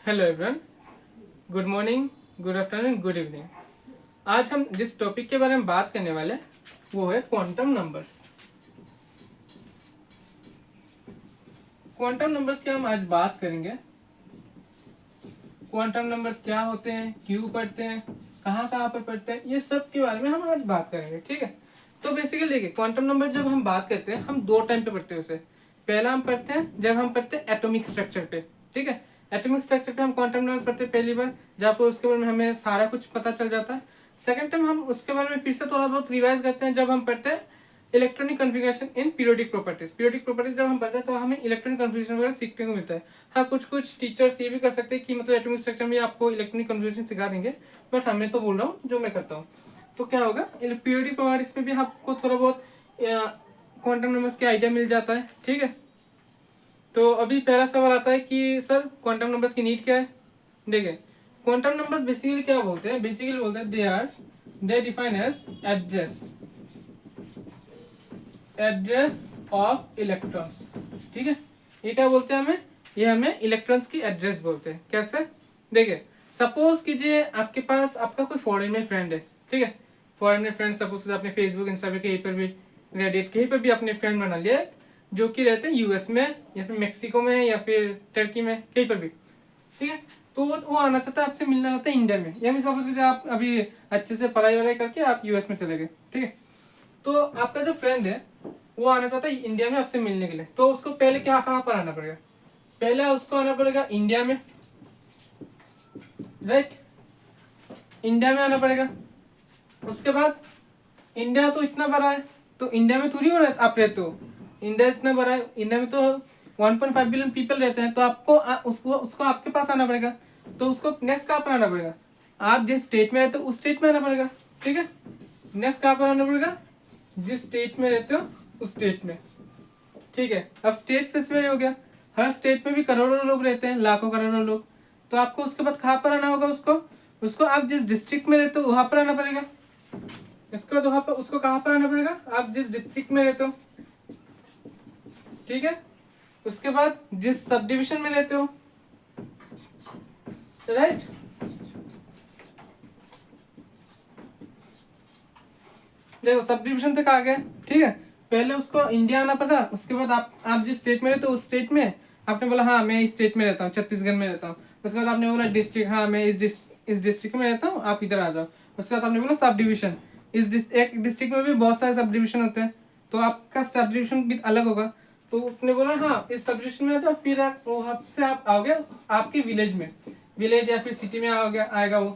Hello everyone, good morning, good afternoon, good evening. आज हम जिस टॉपिक के बारे में बात करने वाले हैं वो है क्वांटम नंबर्स। क्वांटम नंबर्स की हम आज बात करेंगे। क्वांटम नंबर्स क्या होते हैं, क्यों पढ़ते हैं, कहाँ कहाँ पर पढ़ते हैं, ये सब के बारे में हम आज बात करेंगे। ठीक है, तो बेसिकली देखिए, क्वांटम नंबर जब हम बात करते हैं हम दो टाइम पे पढ़ते हैं उसे। पहला हम पढ़ते हैं जब हम पढ़ते हैं एटॉमिक स्ट्रक्चर पे। ठीक है, एटॉमिक स्ट्रक्चर पे हम क्वांटम नंबर्स पढ़ते हैं पहली बार, जहाँ पर उसके बारे में हमें सारा कुछ पता चल जाता है। सेकंड टाइम हम उसके बारे में फिर से थोड़ा बहुत रिवाइज करते हैं जब हम पढ़ते हैं electronic configuration in periodic properties. Periodic properties जब हम पढ़ते हैं तो हमें इलेक्ट्रॉनिक कन्फिगरेशन वगैरह सीखने को मिलता है। हाँ, कुछ कुछ टीचर्स ये भी कर सकते हैं कि मतलब एटॉमिक स्ट्रक्चर में आपको इलेक्ट्रॉनिक कन्फिगरेशन सिखा देंगे, बट हमें तो बोल रहा हूँ जो मैं करता हूँ। तो क्या होगा, पीरियोडिक प्रॉपर्टीज में भी आपको थोड़ा बहुत क्वांटम नंबर्स के आइडिया मिल जाता है। ठीक है, तो अभी पहला सवाल आता है कि सर क्वांटम नंबर्स की नीड क्या है। देखिए, क्वांटम नंबर्स बेसिकली क्या बोलते हैं, बेसिकली बोलते हैं they define as address of electrons. ठीक है, ये क्या बोलते हैं हमें, ये हमें इलेक्ट्रॉन्स की एड्रेस बोलते हैं। कैसे, देखिए सपोज कीजिए आपके पास आपका कोई फॉरेन में फ्रेंड है। ठीक है, फॉरेन में फ्रेंड सपोज कीजिए आपने फेसबुक इंस्टा पे कहीं पर भी रेडिट कहीं पर भी अपने फ्रेंड बना लिया है जो कि रहते हैं यूएस में या फिर मेक्सिको में या फिर टर्की में कहीं पर भी। ठीक है, तो वो आना चाहता है आपसे मिलना चाहता है इंडिया में, या फिर सपोज कीजिए आप अभी अच्छे से पढ़ाई वढ़ाई करके आप यूएस में चले गए। ठीक है, तो आपका जो फ्रेंड है वो आना चाहता है इंडिया में आपसे मिलने के लिए, तो उसको पहले क्या कहाँ पर आना पड़ेगा, पहले उसको आना पड़ेगा इंडिया में। राइट, इंडिया में आना पड़ेगा। उसके बाद इंडिया तो इतना बड़ा है, तो इंडिया में थोड़ी हो रहा है आप रहते हो, इंडिया इतना बड़ा है, इंडिया में तो 1.5 बिलियन पीपल रहते हैं, तो आपको उसको उसको आपके पास आना पड़ेगा। तो उसको नेक्स्ट कहाँ पर आना पड़ेगा, आप जिस स्टेट में रहते हो उस स्टेट में आना पड़ेगा। ठीक है, नेक्स्ट कहाँ पर आना पड़ेगा, जिस स्टेट में रहते हो उस स्टेट में। ठीक है, अब स्टेट स्पेसिफाई हो गया, हर स्टेट में भी करोड़ों लोग रहते हैं, लाखों करोड़ों लोग। तो आपको उसके बाद कहाँ पर आना होगा, उसको उसको आप जिस डिस्ट्रिक्ट में रहते हो वहां पर आना पड़ेगा। इसके बाद वहां पर उसको कहाँ पर आना पड़ेगा, आप जिस डिस्ट्रिक्ट में रहते हो। ठीक है, उसके बाद जिस सब डिविजन में रहते हो। राइट, देखो सब डिविजन तक आ गए। ठीक है, पहले उसको इंडिया आना पड़ा, उसके बाद आप जिस स्टेट में रहते हो उस स्टेट में आपने बोला हाँ मैं इस स्टेट में रहता हूँ, छत्तीसगढ़ में रहता हूँ। उसके बाद आपने बोला डिस्ट्रिक्ट, हाँ मैं इस डिस्ट्रिक्ट में रहता हूँ, आप इधर आ जाओ। उसके बाद आपने बोला सब डिविजन, एक डिस्ट्रिक्ट में भी बहुत सारे सब डिविजन होते हैं, तो आपका सब डिविजन भी अलग होगा। तो आपने बोला हाँ इस सब डिविजन में आ जाओ, फिर वहां से आप आओगे आपके विलेज में, विलेज या फिर सिटी में आओगे आएगा वो,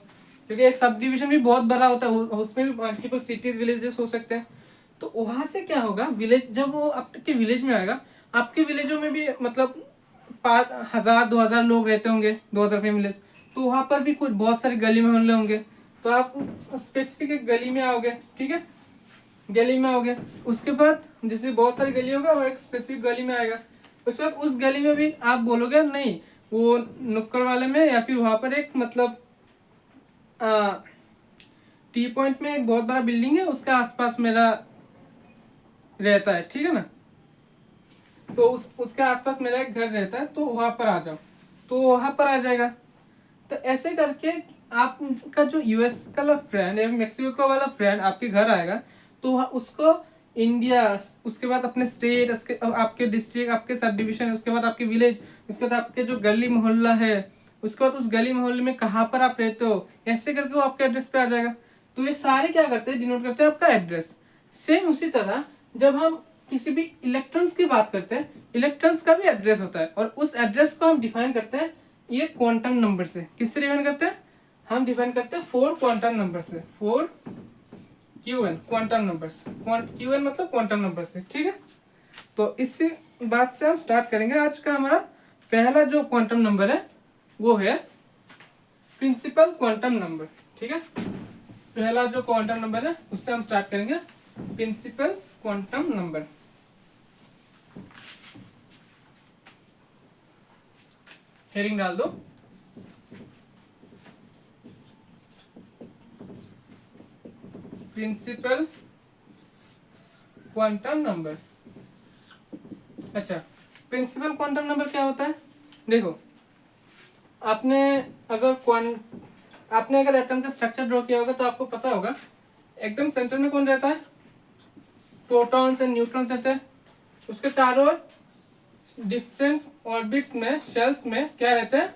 क्योंकि एक सब डिविजन भी बहुत बड़ा होता है, उसमें भी मल्टीपल सिटीज विलेजेस हो सकते हैं। तो वहां से क्या होगा, विलेज जब वो आपके विलेज में आएगा, आपके विलेजों में भी मतलब 5,000 2,000 लोग रहते होंगे, 2,000 फैमिलीज। तो वहां पर भी कुछ बहुत सारे गली मोहल्ले होंगे, तो आप स्पेसिफिक एक गली में आओगे। ठीक है, गली में आओगे, उसके बाद जैसे बहुत सारी गली होगा वो एक स्पेसिफिक गली में आएगा। उसके बाद उस गली में भी आप बोलोगे नहीं वो नुक्कड़ वाले में, या फिर वहां पर एक मतलब टी पॉइंट में एक बहुत बड़ा बिल्डिंग है उसके आसपास मेरा रहता है। ठीक है ना, तो उसके आसपास मेरा एक घर रहता है, तो वहां पर आ जाओ, तो वहां पर आ जाएगा। तो ऐसे करके आपका जो यूएस का फ्रेंड या मेक्सिको का वाला फ्रेंड आपके घर आएगा, तो उसको इंडिया, उसके बाद अपने स्टेट, आपके डिस्ट्रिक्ट, आपके सब डिविजन, उसके बाद आपके विलेज, उसके बाद आपके जो गली मोहल्ला है, उसके बाद उस गली मोहल्ले में कहाँ पर आप रहते हो, ऐसे करके वो आपके एड्रेस पे आ जाएगा। तो ये सारे क्या करते हैं, डिनोट करते हैं आपका एड्रेस। सेम उसी तरह जब हम किसी भी इलेक्ट्रॉन्स की बात करते हैं, इलेक्ट्रॉन्स का भी एड्रेस होता है, और उस एड्रेस को हम डिफाइन करते हैं ये क्वांटम नंबर से। किससे डिफाइन करते हैं, हम डिफाइन करते हैं 4 क्वांटम नंबर से, 4 क्यूएन क्वांटम नंबर्स। क्यूएन मतलब क्वांटम नंबर से। ठीक है, तो इसी बात से हम स्टार्ट करेंगे। आज का हमारा पहला जो क्वांटम नंबर है वो है प्रिंसिपल क्वांटम नंबर। ठीक है, पहला जो क्वांटम नंबर है उससे हम स्टार्ट करेंगे, प्रिंसिपल क्वांटम नंबर। हेडिंग डाल दो, प्रिंसिपल क्वांटम नंबर। अच्छा, प्रिंसिपल क्वांटम नंबर क्या होता है, देखो आपने आपने अगर एटम का स्ट्रक्चर ड्रॉ किया होगा तो आपको पता होगा एकदम सेंटर में कौन रहता है, प्रोटॉन्स एंड न्यूट्रॉन्स रहते हैं। उसके चारों ओर डिफरेंट ऑर्बिट्स में, शेल्स में क्या रहते हैं,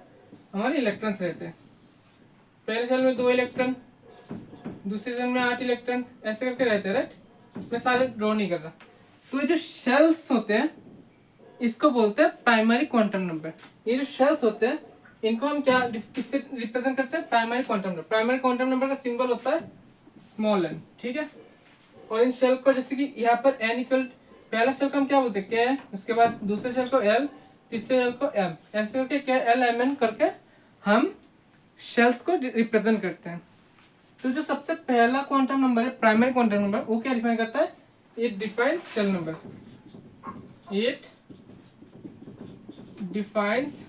हमारे इलेक्ट्रॉन्स रहते हैं। पहले शेल में 2 इलेक्ट्रॉन, दूसरे शेल में 8 इलेक्ट्रॉन, ऐसे करके रहते हैं, राइट। मैं सारे ड्रॉ नहीं कर रहा। तो ये जो शेल्स होते हैं इसको बोलते हैं प्राइमरी क्वांटम नंबर। ये जो शेल्स होते हैं इनको हम क्या किससे रिप्रेजेंट करते हैं, primary quantum number. Primary quantum number का सिंबल होता है स्मॉल n, ठीक है। और इन शेल को जैसे कि यहाँ पर n इक्वल, पहला शेल को हम क्या बोलते हैं k, उसके बाद दूसरे शेल को l, तीसरे शेल को m, ऐसे करके k l m n करके हम शेल्स को रिप्रेजेंट करते हैं। तो जो सबसे पहला क्वांटम नंबर है प्राइमरी क्वांटम नंबर, वो क्या डिफाइन करता है, it defines shell number. It defines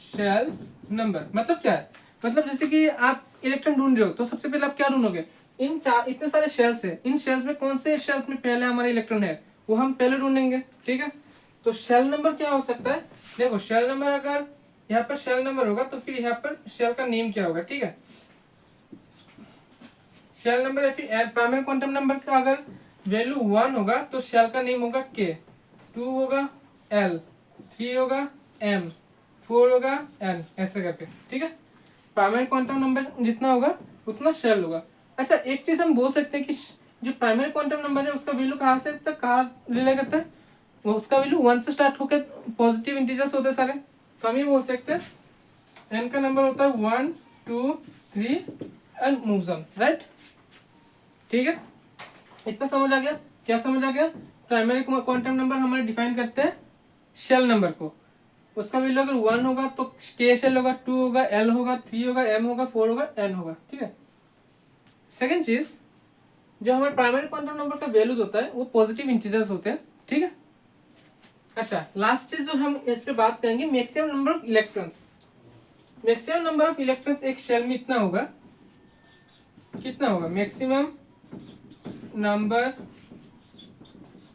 shell number मतलब क्या है, मतलब जैसे कि आप इलेक्ट्रॉन ढूंढ रहे हो तो सबसे पहले आप क्या ढूंढोगे, इन चार इतने सारे शेल्स है, इन शेल्स में कौन से शेल्स में पहले हमारा इलेक्ट्रॉन है वो हम पहले ढूंढेंगे, ठीक है। तो शेल नंबर क्या हो सकता है, देखो शेल नंबर अगर यहाँ पर शेल नंबर होगा तो फिर यहाँ पर शेल का नेम क्या होगा, ठीक है। शेल नंबर या फिर प्राइमरी क्वांटम नंबर का अगर वैल्यू 1 होगा तो शेल का नेम होगा k, 2 होगा l, 3 होगा m, 4 होगा n, ऐसे करके, ठीक है। प्राइमरी क्वांटम नंबर जितना होगा उतना शेल होगा। अच्छा एक चीज हम बोल सकते हैं कि जो प्राइमरी क्वांटम नंबर है उसका वैल्यू कहाँ से तक कहाँ रिले करता है, वो उसका वैल्यू 1 से स्टार्ट होकर पॉजिटिव इंटीजर्स होते हैं सारे। तो हम ये बोल सकते हैं n का नंबर होता है 1 2 3 एंड मूव्स ऑन, राइट, ठीक है। इतना समझ आ गया, क्या समझ आ गया, प्राइमरी क्वांटम नंबर हमारे डिफाइन करते हैं शेल नंबर को। उसका वैल्यू अगर 1 होगा तो k शेल होगा, 2 होगा, l होगा, 3 होगा, m होगा, 4 होगा, n होगा, ठीक है। सेकंड चीज, जो हमारे प्राइमरी क्वांटम नंबर का वैल्यूज होता है वो पॉजिटिव इंटीजर्स होते हैं, ठीक है। अच्छा लास्ट चीज जो हम इस पे बात करेंगे, maximum number of electrons. Maximum number of electrons एक शेल में इतना होगा, कितना होगा, maximum number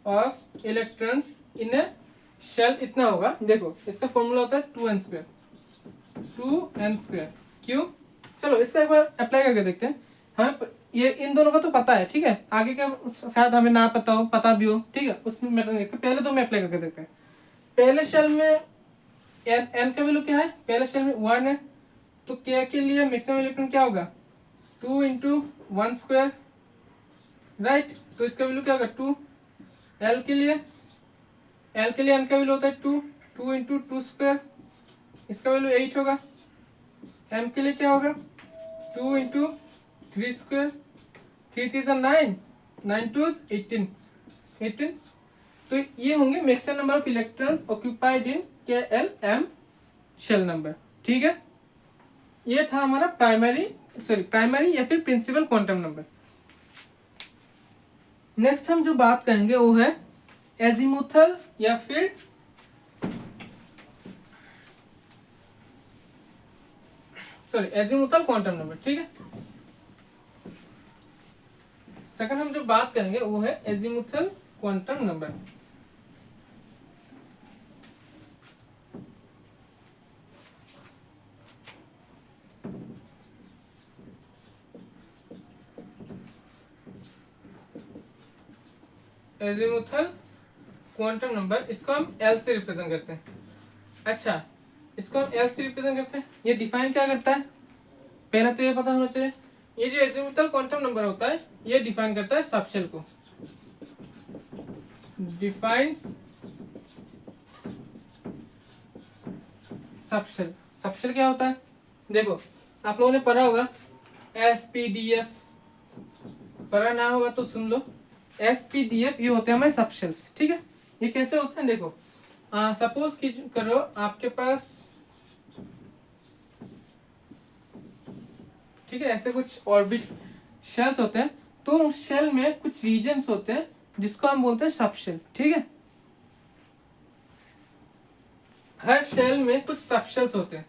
of electrons in a shell इतना होगा। देखो इसका फॉर्मूला होता है 2n², 2n²। क्यों, चलो इसका एक बार अप्लाई करके देखते हैं। हाँ ये इन दोनों का तो पता है, ठीक है, आगे का शायद हमें ना पता हो, पता भी हो, ठीक है, उसमें मैटर नहीं देखते। पहले तो मैं अप्लाई करके देखते हैं। पहले शेल में n का वैल्यू क्या है, पहले शेल में 1 है, तो k के लिए मैक्सिमम इलेक्ट्रॉन क्या होगा, 2 × 1², राइट। तो इसका वैल्यू क्या होगा 2। l के लिए n का वैल्यू होता है 2, 2 × 2², इसका वैल्यू 8 होगा। m के लिए क्या होगा 2 × 3², 3 3 9, 9 2 18, 18। तो ये होंगे maximum number of electrons occupied in KLM shell number, ठीक है। ये था हमारा प्राइमरी या फिर प्रिंसिपल क्वांटम नंबर। नेक्स्ट हम जो बात करेंगे वो है एजीमुथल या फिर एजीमुथल क्वांटम नंबर, ठीक है। सेकंड हम जो बात करेंगे वो है azimuthal quantum number. Azimuthal quantum number, इसको हम L से रिप्रेजेंट करते हैं। अच्छा इसको हम L से रिप्रेजेंट करते हैं। ये डिफाइन क्या करता है, पहला तो ये पता होना चाहिए। ये जो एजीमुथल क्वांटम नंबर होता है ये डिफाइन करता है सबशेल को, डिफाइंस सबशेल। सबशेल क्या होता है, देखो आप लोगों ने पढ़ा होगा SPDF, पढ़ा ना होगा तो सुन लो। SPDF ये होते हैं हमारे सबशेल्स, ठीक है। ये कैसे होते हैं, देखो सपोज करो आपके पास, ठीक है, ऐसे कुछ ऑर्बिट शेल्स होते हैं, तो उस शेल में कुछ रीजन्स होते हैं जिसको हम बोलते हैं सबशेल, ठीक है। हर शेल में कुछ सबशेल्स होते हैं।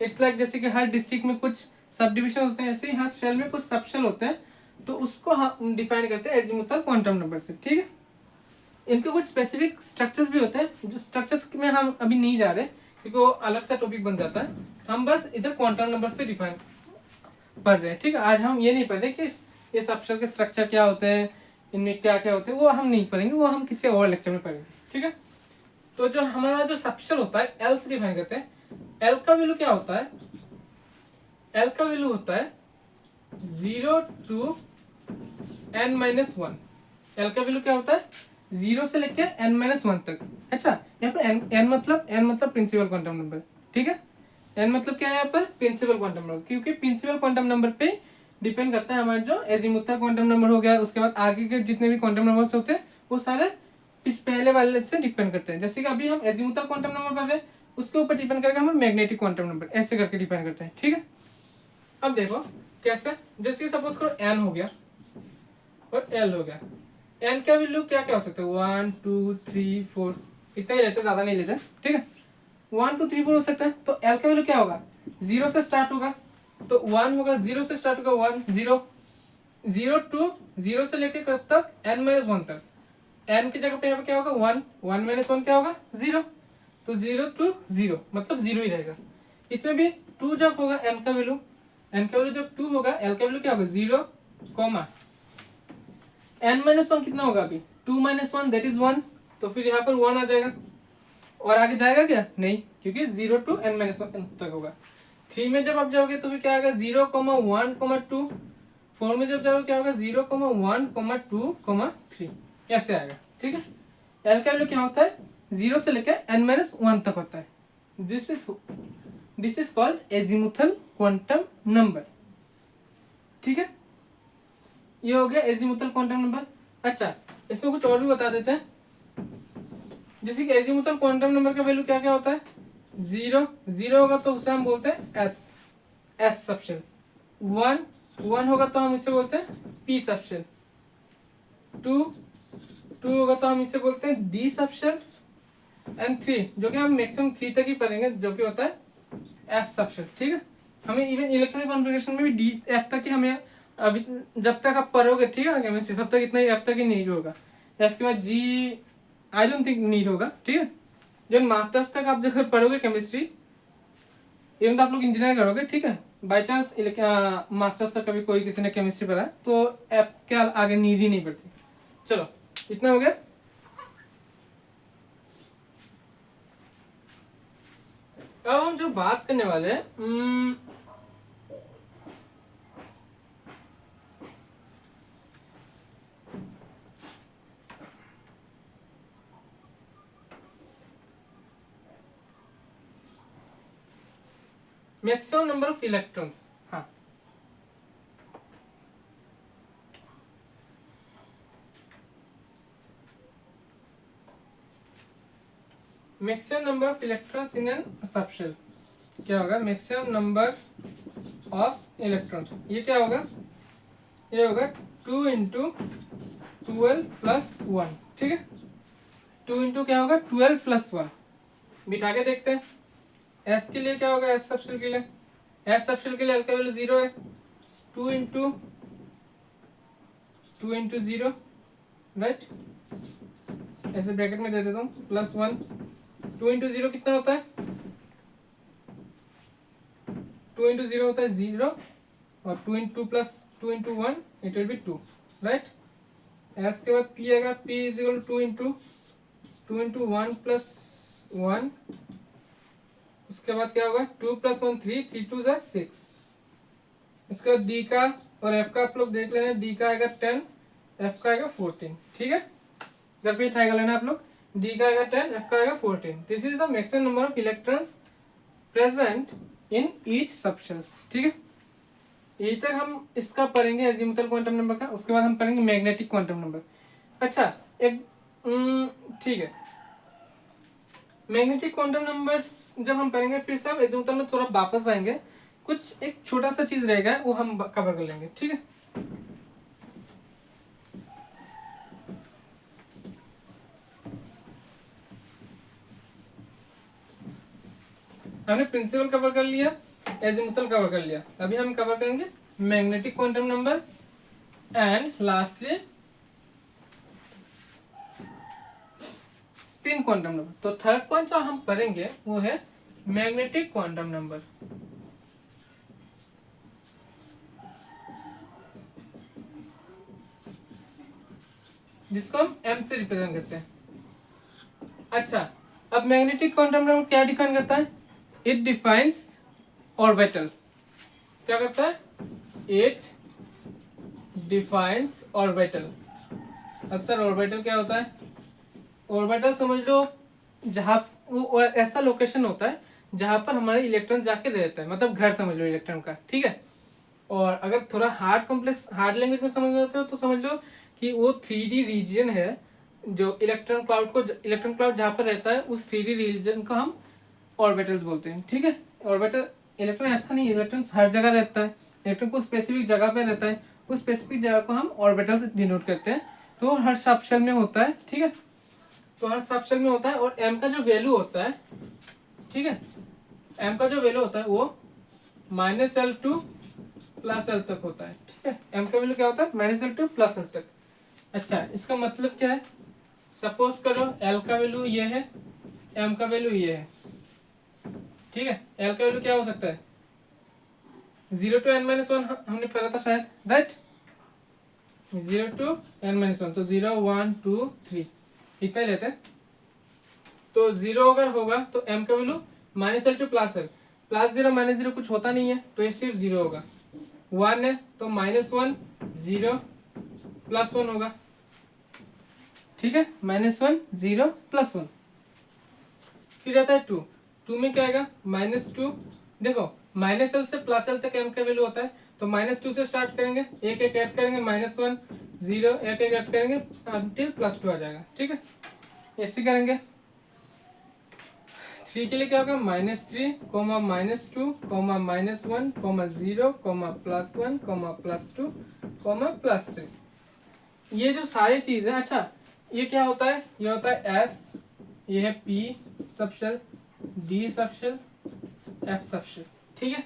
इट्स लाइक जैसे कि हर डिस्ट्रिक्ट में कुछ सब डिविजन होते हैं, ऐसे ही हर शेल में कुछ सबशेल होते हैं, तो उसको हम डिफाइन करते हैं एजीमुथल क्वांटम नंबर से, ठीक है। इनके कुछ स्पेसिफिक स्ट्रक्चर्स भी होते हैं, जो स्ट्रक्चर्स में हम अभी नहीं जा रहे, क्योंकि वो अलग सा टॉपिक बन जाता है। तो हम बस इधर क्वांटम नंबर्स पे डिफाइन पढ़ रहे हैं, ठीक है। आज हम ये नहीं पढ़ रहे कि ये सबशेल के स्ट्रक्चर क्या होते हैं, इनमें क्या क्या होते हैं, वो हम नहीं पढ़ेंगे, वो हम किसी और लेक्चर में पढ़ेंगे, ठीक है। तो जो हमारा जो सबशेल होता है एल से डिफाइन करते हैं। एल का वैल्यू क्या होता है? एल का वैल्यू होता है 0 to n-1। एल का वैल्यू क्या होता है? 0 से लेकर n-1 तक। अच्छा, यहाँ पर n मतलब प्रिंसिपल क्वांटम नंबर, ठीक है। n मतलब क्या है यहाँ पर? प्रिंसिपल क्वांटम नंबर, क्योंकि प्रिंसिपल क्वांटम नंबर पे डिपेंड करता है हमारा जो एजीमुथल क्वांटम नंबर हो गया, उसके बाद आगे के जितने भी क्वांटम नंबर्स होते हैं वो सारे इस पहले वाले से डिपेंड करते हैं। जैसे कि अभी हम एजीमुथल क्वांटम नंबर पढ़ रहे हैं, उसके ऊपर डिपेंड करेगा हम मैग्नेटिक क्वांटम नंबर, ऐसे करके डिपेंड करते हैं, ठीक है। अब देखो कैसे, जैसे सपोज करो n हो गया और l हो गया। n का वैल्यू क्या क्या हो सकता है? 1 2 3 4, इतना ही लेते, ज्यादा नहीं लेते, ठीक है। 1 2 3 4 हो सकता है। तो l का वैल्यू क्या होगा? 0 से स्टार्ट होगा, तो 1 होगा, 0 से स्टार्ट होगा 1 0 0 टू 0 से लेके कब तक? n-1 तक। n की जगह पे यहाँ पे क्या होगा? 1 1-1 क्या होगा? 0। तो 0 to 0 मतलब 0 ही रहेगा। इसमें भी 2 जब होगा n का वैल्यू, n का वैल्यू जब 2 होगा, l का वैल्यू क्या होगा? 0, n-1 कितना होगा अभी? 2-1 दैट इज 1। तो फिर यहाँ पर 1 आ जाएगा, और आगे जाएगा क्या? नहीं, क्योंकि 0 to n-1 तक होगा। 3 में जब आप जाओगे तो फिर क्या आएगा? 0, 1, 2। 4 में जब जाओगे क्या होगा? 0, 1, 2, 3, ऐसे आएगा, ठीक है। l का वैल्यू क्या होता है? 0 से लेकर n-1 तक होता है। This is called azimuthal quantum number, ठीक है। ये हो गया एजीमुथल क्वांटम नंबर। अच्छा, इसमें कुछ और भी बता देते हैं। जैसे कि एजीमुथल क्वांटम नंबर का वैल्यू क्या क्या होता है? 0 होगा तो उसे हम बोलते हैं एस सबशेल। 1 होगा तो हम इसे बोलते हैं पी सबशेल। 2 होगा तो हम इसे बोलते हैं डी सबशेल। एंड 3, जो कि हम मैक्सिमम 3 तक ही पढ़ेंगे, जो कि होता है एफ सबशेल, ठीक है। हमें इवन इलेक्ट्रॉनिक कॉन्फ़िगरेशन में भी डी एफ तक ही हमें, अभी जब तक आप पढ़ोगे, ठीक है ना केमिस्ट्री, तब तक इतना ही एफ तक ही नीड होगा। एफ के बाद जी आई डोंट थिंक नीड होगा, ठीक है। जब मास्टर्स तक आप जब पढ़ोगे केमिस्ट्री, इवन तो आप लोग इंजीनियर करोगे, ठीक है, बाई चांस मास्टर्स तक कभी कोई किसी ने केमिस्ट्री पढ़ा तो एफ के आगे नीड ही नहीं पड़ती। चलो, इतना हो गया। अब हम जो बात करने वाले हैं मैक्सिमम नंबर ऑफ इलेक्ट्रॉन्स। हाँ, maximum number of electrons in an subshell क्या होगा? मैक्सिमम नंबर ऑफ इलेक्ट्रॉन्स, ये क्या होगा? ये होगा 2 इंटू 12 प्लस 1, ठीक है। 2 इंटू क्या होगा? 12 प्लस 1। बिठा के देखते हैं। एस के लिए क्या होगा? एस सबशेल के लिए, एस सबशेल के लिए एल का वैल्यू 0 है। 2 इंटू 0, राइट, ऐसे ब्रैकेट में दे देता हूँ, प्लस 1। 2 इंटू 0 कितना होता है? 2 इंटू 0 होता है 0, और 2 into plus 2 into 1 it will be 2, right. S के बाद पी आएगा, P is equal to 2 into 1 plus 1। उसके बाद क्या होगा? 2 प्लस 1 3, 3 2 ज़ा 6। इसके बाद डी का और एफ का आप लोग देख लेना। डी का आएगा 10, एफ का आएगा 14, ठीक है। जब भी ट्राई कर लेना आप लोग। डी का आएगा 10, एफ का आएगा 14। This is the maximum number of electrons present in each subshells, ठीक है। यही तक हम इसका पढ़ेंगे एजीमुथल क्वांटम नंबर का। उसके बाद हम पढ़ेंगे मैग्नेटिक क्वांटम नंबर। अच्छा, एक ठीक है, मैग्नेटिक क्वांटम नंबर्स जब हम पढ़ेंगे, फिर से हम एजीमुथल में थोड़ा वापस आएंगे। कुछ एक छोटा सा चीज रहेगा, वो हम कवर कर लेंगे, ठीक है। हमने प्रिंसिपल कवर कर लिया, एजीमुथल कवर कर लिया। अभी हम कवर करेंगे magnetic quantum number and lastly spin quantum number. तो थर्ड पॉइंट जो हम पढ़ेंगे वो है मैग्नेटिक क्वांटम नंबर, जिसको हम m से रिप्रेजेंट करते हैं। अच्छा, अब मैग्नेटिक क्वांटम नंबर क्या डिफाइन करता है? It defines orbital. क्या करता है? It defines orbital. अब सर ऑर्बिटल क्या होता है? ऑर्बिटल समझ लो जहाँ वो ऐसा लोकेशन होता है जहाँ पर हमारे इलेक्ट्रॉन जाके रहता है, मतलब घर समझ लो इलेक्ट्रॉन का, ठीक है। और अगर थोड़ा हार्ड लैंग्वेज में समझ लेते हो तो समझ लो कि वो 3D रीजन है, जो इलेक्ट्रॉन क्लाउड जहाँ पर रहता है उस 3D रीजन को हम ऑर्बिटल्स बोलते हैं, ठीक है। ऑर्बिटल इलेक्ट्रॉन ऐसा नहीं, इलेक्ट्रॉन हर जगह रहता है, इलेक्ट्रॉन को स्पेसिफिक जगह पे रहता है, उस स्पेसिफिक जगह को हम ऑर्बिटल से डिनोट करते हैं। तो हर सबशेल में होता है, ठीक है। तो हर सबशेल में होता है, और m का जो वैल्यू होता है, ठीक है, m का जो वैल्यू होता है वो -L टू +L तक होता है, ठीक है। m का वैल्यू क्या होता है? -L टू +L तक। अच्छा, इसका मतलब क्या है? सपोज करो l का वैल्यू ये है, m का वैल्यू ये है, ठीक है। l का वैल्यू क्या हो सकता है? 0 to n-1 हमने पढ़ा था शायद, राइट। 0 to n-1, तो 0 1 2 3 इतना ही रहता है। तो 0 अगर होगा तो m का वैल्यू -L टू +L, +0 -0 कुछ होता नहीं है, तो ये सिर्फ 0 होगा। 1 है तो -1 0 +1 होगा, ठीक है। -1 0 +1। फिर रहता है 2, 2 में क्या आएगा? -2। देखो -L से +L तक m का वैल्यू होता है, तो -2 से स्टार्ट करेंगे, एक एक ऐड करेंगे, -1 0 एक एक ऐड करेंगे अंटिल +2 आ जाएगा, ठीक है। ऐसे करेंगे। 3 के लिए क्या होगा? -3, -2, -1, -0, +1, +2, +3। ये जो सारी चीज है, अच्छा ये क्या होता है? ये होता है S, ये है P subshell, D subshell, F subshell, ठीक है।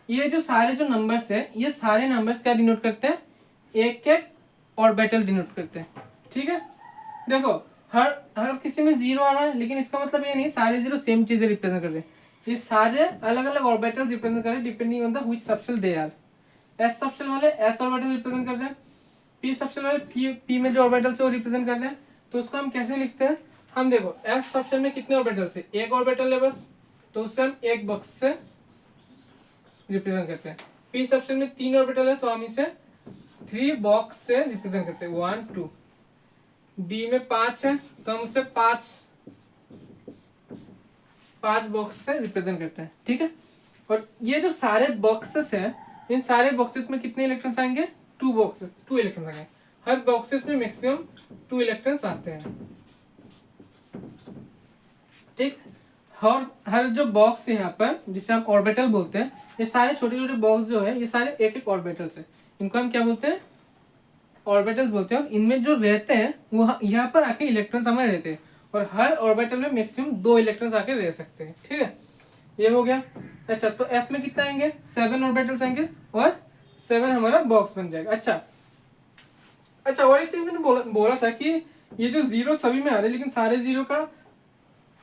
ये जो सारे जो नंबर्स है, ये सारे नंबर्स क्या डिनोट करते हैं? एक एक ऑर्बिटल डिनोट करते हैं, ठीक है। देखो हर हर किसी में 0 आ रहा है, लेकिन इसका मतलब ये नहीं सारे 0 सेम चीजें रिप्रेजेंट कर रहे हैं, ये सारे अलग अलग ऑर्बिटल्स रिप्रेजेंट कर रहे हैं depending on the which subshell they are. S subshell वाले S ऑर्बिटल रिप्रेजेंट कर रहे हैं, P सबशेल वाले P में जो ऑर्बिटल्स है वो रिप्रेजेंट कर रहे हैं। तो उसको हम कैसे लिखते हैं? हम देखो S सबशेल में कितने ऑर्बिटल्स है? एक ऑर्बिटल है बस, तो उससे हम एक बॉक्स से रिप्रेजेंट करते हैं। P सबशेल में 3 ऑर्बिटल है, तो हम इसे 3 बॉक्स से रिप्रेजेंट करते हैं, 1 2। D में 5 है, तो हम उसे 5 बॉक्स से रिप्रेजेंट करते हैं, ठीक है। और ये जो सारे बॉक्सेस हैं, इन सारे बॉक्सेस में कितने इलेक्ट्रॉन्स आएंगे? 2 इलेक्ट्रॉन्स आएंगे। हर बॉक्सेस में मैक्सिमम 2 इलेक्ट्रॉन्स आते हैं, ठीक। हर जो बॉक्स है यहाँ पर, जिसे हम ऑर्बिटल बोलते हैं, ये सारे छोटे छोटे बॉक्स जो है, ये सारे एक एक ऑर्बिटल्स है। इनको हम क्या बोलते हैं? ऑर्बिटल्स बोलते हैं। और इनमें जो रहते हैं वो यहाँ पर आके इलेक्ट्रॉन्स हमारे रहते हैं, और हर ऑर्बिटल में मैक्सिमम 2 इलेक्ट्रॉन्स आके रह सकते हैं, ठीक है। ये हो गया। अच्छा, तो F में कितना आएंगे? 7 ऑर्बिटल्स आएंगे, और 7 हमारा बॉक्स बन जाएगा। अच्छा, और एक चीज मैंने बोला था कि ये जो 0 सभी में आ रहे हैं, लेकिन सारे 0 का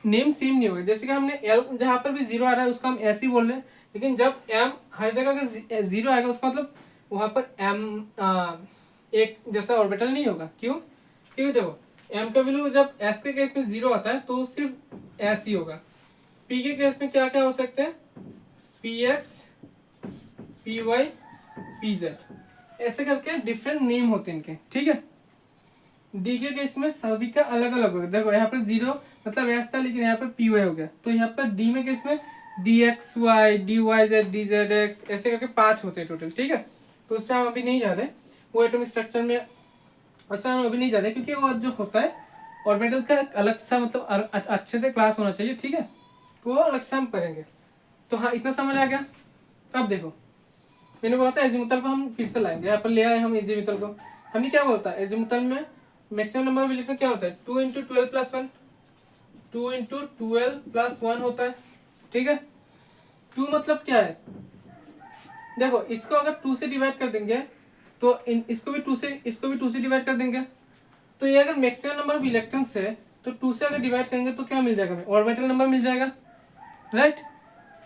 नेम सेम नहीं होगा। जैसे कि हमने L जहाँ पर भी 0 आ रहा है उसका हम ऐसे ही बोल रहे हैं, लेकिन जब M हर जगह का 0 आएगा उसका मतलब वहां पर M एक जैसा ऑर्बिटल नहीं होगा। क्यों? क्योंकि देखो M का वैल्यू जब S के केस में 0 आता है तो सिर्फ S ही होगा। P के केस में क्या क्या हो सकते हैं? PX, PY, PZ, ऐसे करके डिफरेंट नेम होते हैं इनके, ठीक है। D के केस में सभी का अलग अलग होगा। देखो यहाँ पर 0 मतलब S था, लेकिन यहाँ पर PY हो गया, तो यहाँ पर D में केस में DXY, DYZ, DZX ऐसे करके 5 होते हैं टोटल, ठीक है। तो उस पर हम अभी नहीं जा रहे, वो एटॉमिक स्ट्रक्चर में ऐसा हम अभी नहीं जा रहे, क्योंकि वो जो होता है ऑर्बिटल का अलग सा मतलब अच्छे से क्लास होना चाहिए, ठीक है। तो वो अलग से हम करेंगे। तो हाँ, इतना समझ आ गया। अब देखो मैंने बोला था एजीमुथल को हम फिर से लाएंगे, यहाँ पर ले आए हम एजीमुथल को। हमने क्या बोलता है? एजीमुथल में मैक्सिमम नंबर ऑफ इलेक्ट्रॉन क्या होता है? 2 × 12 + 1, 2 × 12 + 1 होता है, ठीक है। 2 मतलब क्या है? देखो इसको अगर 2 से डिवाइड कर देंगे तो इसको भी 2 से डिवाइड कर देंगे, तो ये अगर मैक्सिमम नंबर ऑफ इलेक्ट्रॉन्स है तो 2 से अगर डिवाइड करेंगे तो क्या मिल जाएगा हमें? ऑर्बिटल नंबर मिल जाएगा। Right.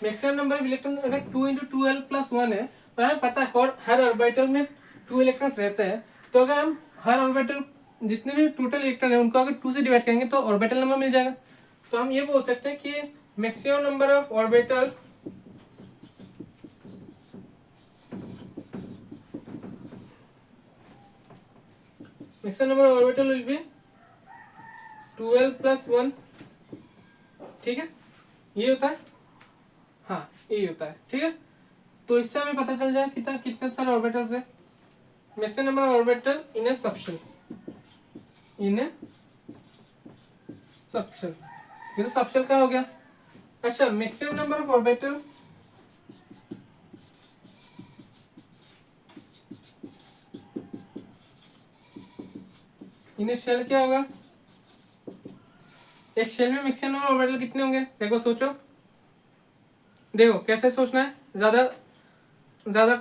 Maximum number of electron अगर 2 × 2l+1 है और हमें पता है हर ऑर्बिटल में 2 इलेक्ट्रॉन्स रहते हैं, तो अगर हम हर ऑर्बिटल जितने भी टोटल इलेक्ट्रॉन है उनको अगर 2 से डिवाइड करेंगे तो ऑर्बिटल नंबर मिल जाएगा। तो हम ये बोल सकते हैं कि maximum number of orbital will be 2l+1। ठीक है, ये होता है, हाँ ये होता है। ठीक है, तो इससे हमें पता चल जाए कितना कितने सारे ऑर्बिटल्स है। Maximum number of orbital in a subshell, ये तो सबशेल का हो गया। अच्छा, maximum number of orbital in a shell क्या होगा? एक शेल में मैक्सिमम नंबर ऑर्बिटल कितने होंगे? देखो सोचो, देखो कैसे सोचना है, ज्यादा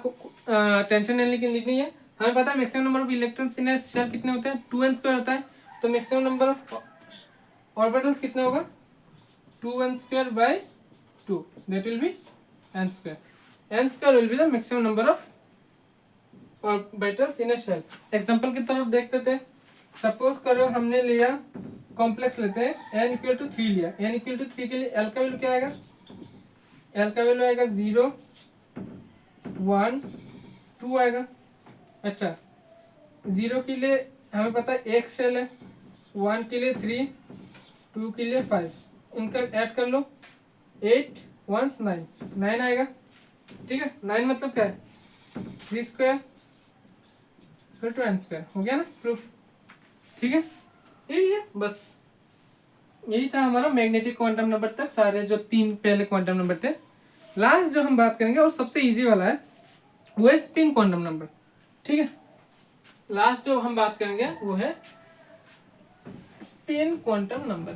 टेंशन लिखनी है। हमें पता है maximum number of electrons in a shell कितने होते हैं, 2n² होता है। तो मैक्सिमम नंबर ऑफ ऑर्बिटल्स कितना होगा? 2n² / 2, that will be n²। n² will be the maximum number of orbitals in a shell. Example की तरफ देखते थे। सपोज करो हमने लिया कॉम्प्लेक्स लेते हैं, n = 3 लिया। n = 3 के लिए l का वैल्यू क्या आएगा? l का वैल्यू आएगा 0, 1, 2 आएगा। अच्छा, 0 के लिए हमें पता है एक शेल है, 1 के लिए 3, 2 के लिए 5, इनका ऐड कर लो, 8 1 9 आएगा। ठीक है, 9 मतलब क्या है? 3² = n²। हो गया ना प्रूफ? ठीक है, यही है बस। यही था हमारा मैग्नेटिक क्वांटम नंबर तक, सारे जो 3 पहले क्वांटम नंबर थे। लास्ट जो हम बात करेंगे और सबसे इजी वाला है वो है स्पिन क्वांटम नंबर। ठीक है, लास्ट जो हम बात करेंगे वो है स्पिन क्वांटम नंबर।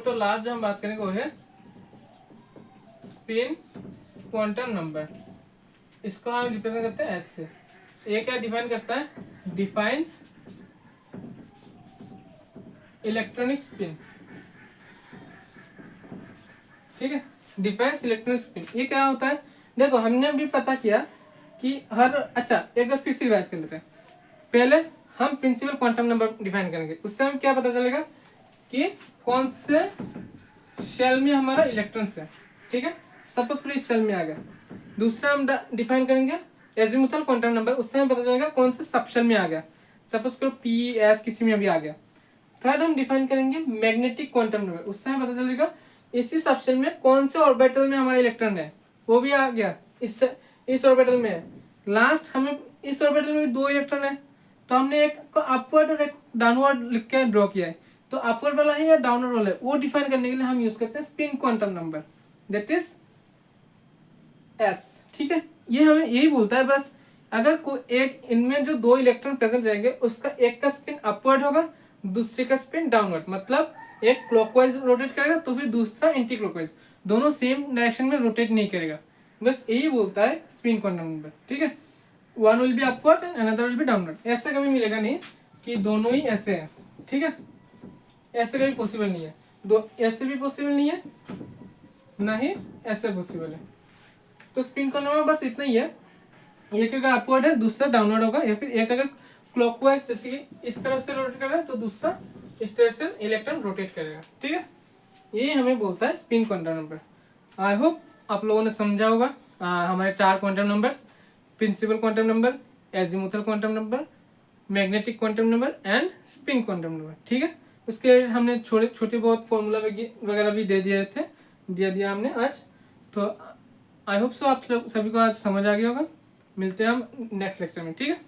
तो लास्ट जो हम बात करेंगे वो है स्पिन क्वांटम नंबर। इसको हम रिप्रेजेंट करते हैं एस से। ये क्या डिफाइन करता है? Defines electronic spin. ठीक है, डिफाइंस इलेक्ट्रॉनिक स्पिन। ये क्या होता है? देखो हमने भी पता किया कि हर, अच्छा एक बार फिर से रिवाइज कर लेते हैं। पहले हम प्रिंसिपल क्वांटम नंबर डिफाइन करेंगे, उससे हमें क्या पता चलेगा कि कौन से शेल में हमारा इलेक्ट्रॉन्स है। ठीक है, सपोज करो इस शेल में आ गया। दूसरा हम डिफाइन करेंगे एजीमुथल क्वांटम नंबर, उससे हमें पता चलेगा कौन से सबशेल में आ गया। सपोज करो पी एस किसी में भी आ गया। थर्ड हम डिफाइन करेंगे मैग्नेटिक क्वांटम नंबर, उससे हमें पता चलेगा इसी सबशेल में कौन से ऑर्बिटल में हमारा इलेक्ट्रॉन है, वो भी आ गया इस ऑर्बिटल में है। लास्ट हमें इस ऑर्बिटल में 2 इलेक्ट्रॉन है, तो हमने एक को अपवर्ड और एक डाउनवर्ड लिख के ड्रॉ किया है। तो अपवर्ड वाला है या डाउनवर्ड वाला है वो डिफाइन करने के लिए हम यूज करते हैं spin quantum number, that is S. ठीक है, ये हमें यही बोलता है बस, अगर कोई एक इनमें जो 2 इलेक्ट्रॉन प्रेजेंट रहेंगे उसका एक का स्पिन अपवर्ड होगा, दूसरे का स्पिन डाउनवर्ड। मतलब एक क्लॉकवाइज रोटेट करेगा तो फिर दूसरा एंटी क्लॉकवाइज, दोनों सेम डायरेक्शन में रोटेट नहीं करेगा। बस यही बोलता है स्पिन क्वांटम नंबर। ठीक है, one will be upward and another will be downward. ऐसा कभी मिलेगा नहीं कि दोनों ही ऐसे हैं। ठीक है, ऐसे कभी पॉसिबल नहीं है। दो ऐसे भी पॉसिबल नहीं है, ना ही ऐसे पॉसिबल है। तो स्पिन क्वांटम नंबर बस इतना ही है, एक अगर अपवर्ड है दूसरा डाउनवर्ड होगा, या फिर एक अगर क्लॉकवाइज जैसे कि इस तरह से रोटेट कर रहा है तो दूसरा इस तरह से इलेक्ट्रॉन रोटेट करेगा। ठीक है, यही हमें बोलता है spin quantum number. I hope आप लोगों ने समझा होगा हमारे 4 quantum numbers, principal quantum number, azimuthal quantum number, magnetic quantum number and spin quantum number. ठीक है, उसके लिए हमने छोटे बहुत फॉर्मूला वगैरह भी दे दिया हमने आज। तो आई होप सो आप सभी को आज समझ आ गया होगा। मिलते हैं हम नेक्स्ट लेक्चर में। ठीक है।